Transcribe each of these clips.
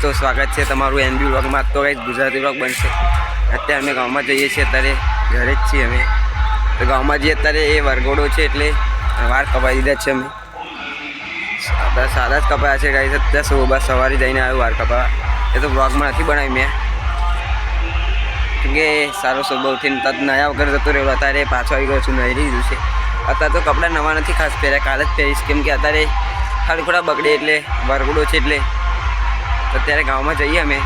તો સ્વાગત છે તમારું એનબી વ્લોગમાં। તો ગાઈસ ગુજરાતી વ્લોગ બનશે। અત્યારે અમે ગામમાં જઈએ છીએ, અત્યારે ઘરે જ છીએ અમે। તો ગામમાં જઈએ અત્યારે એ વરઘોડો છે એટલે વાળ કપાવી દીધા છે અમે। સાદા જ કપાયા છે ગાઈસ। અત્યારે સવારે જઈને આવ્યો વાળ કપાવા। એ તો વ્લોગમાં નથી બનાવી મેં, કેમકે સારો સ્વભાવ ઉઠીને તદ નયા વગર જતો રહ્યો। અત્યારે પાછો આવી ગયો છું, નહીં લીધું છે। અત્યારે તો કપડાં નવા નથી ખાસ પહેર્યા, કાલે જ પહેરીશ, કેમ કે અત્યારે ખાલી ખોટા બગડે એટલે વરઘોડો છે એટલે। તો અત્યારે ગામમાં જઈએ અમે।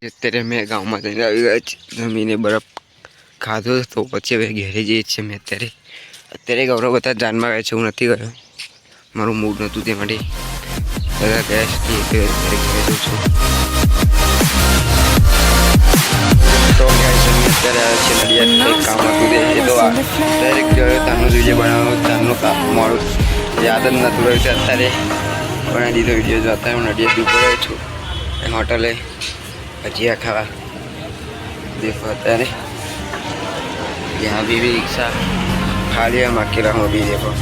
અત્યારે મેં ગામમાં જઈને આવી ગયા છે, જમીને બરફ ખાધો તો પછી હવે ઘેરે જઈએ છીએ મેં। અત્યારે ગૌરવ બધા જાનમાં ગયા છે, હું નથી ગયો, મારું મૂડ નહોતું તે માટે। બધા ગયા છે ઘરે જઉં છું। તો અત્યારે આવે છે નડિયાદ, કામ હતું તે તો ડાયરેક્ટ ગયો તારનો વિડીયો બનાવ્યો। તારનું કામ મારું યાદ જ નહોતું રહ્યું છે, અત્યારે બનાવી દીધો વિડીયો। જો અત્યારે હું નડિયાદ ઉપર રહ્યો છું હોટલે भजिया खावा। देखो अरे यहाँ भी रिक्शा खाली हम अकेला हूँ अभी। देखो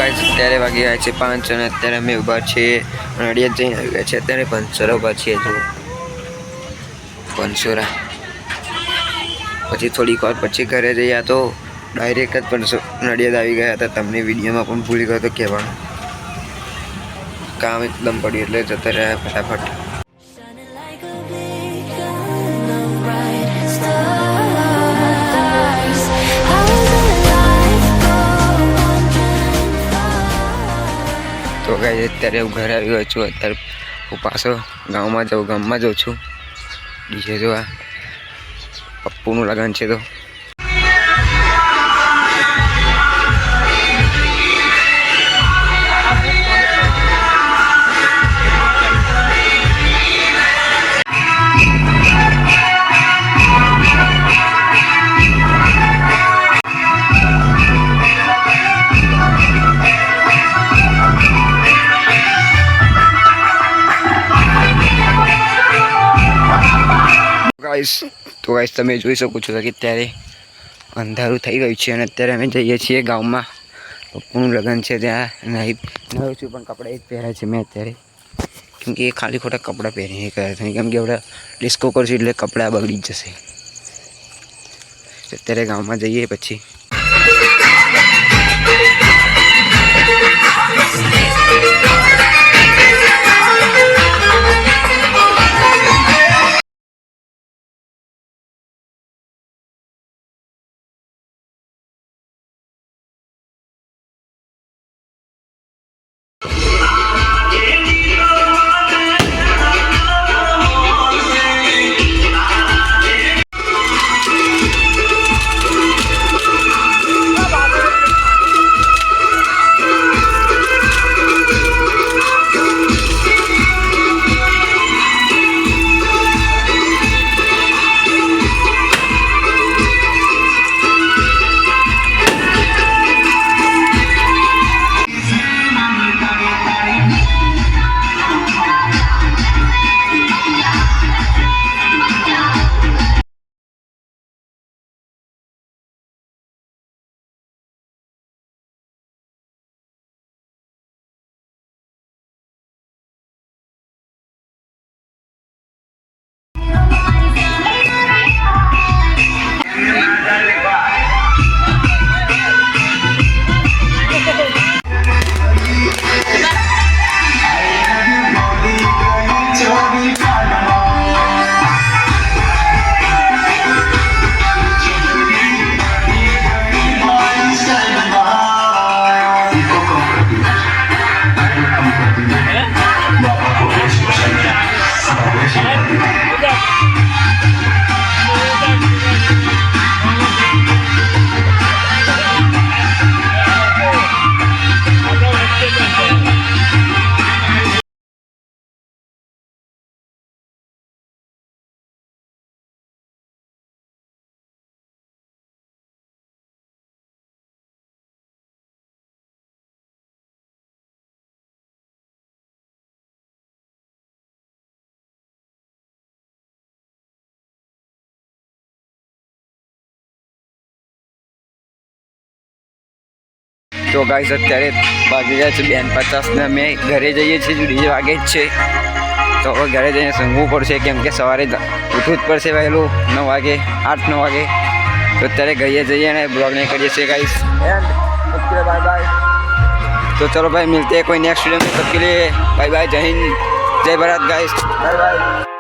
અત્યારે વાગી ગયા છે 5 અને અત્યારે અમે ઊભા છીએ નડિયાદ જઈને આવી ગયા છે। અત્યારે પંચોરા ઊભા છીએ, જો પંચોરા। પછી થોડીક વાર પછી ઘરે જઈએ તો ડાયરેક્ટ જ નડિયાદ આવી ગયા હતા। તમને વિડીયોમાં પણ ભૂલી ગયો તો કહેવાનું, કામ એકદમ પડ્યું એટલે જતા રહ્યા ફટાફટ। તો ગાઈસ અત્યારે હું ઘરે આવી ગયો છું। અત્યારે હું પાછો ગામમાં જાઉં છું ડીજે જોવા। પપ્પુનું લગન છે તો તો ગાઈસ તમે જોઈ શકો છો કે અત્યારે અંધારું થઈ ગયું છે અને અત્યારે અમે જઈએ છીએ ગામમાં। પપ્પુનું લગ્ન છે ત્યાં નવું છું, પણ કપડાં જ પહેર્યા છે મેં અત્યારે, કેમકે એ ખાલી ખોટા કપડાં પહેરીને કર્યા છે, કેમ કે આપણે ડિસ્કો કરશું એટલે કપડાં બગડી જ જશે। અત્યારે ગામમાં જઈએ પછી તો ગાઈસ અત્યારે વાગી ગયા છે 2:50 ને અમે ઘરે જઈએ છીએ, ડીજે વાગે જ છે. તો હવે ઘરે જઈને સૂંઘવું પડશે, કેમ કે સવારે ઉઠવું જ પડશે વહેલું 9 વાગે 8-9 વાગે. તો અત્યારે ઘરે જઈએ અને બ્લોગને કરીએ છીએ guys and okay bye bye. तो चलो भाई मिलते हैं कोई नेक्स्ट वीडियो में, तब के लिए बाय बाय, जय हिंद, जय भारत गाइस, बाय बाय.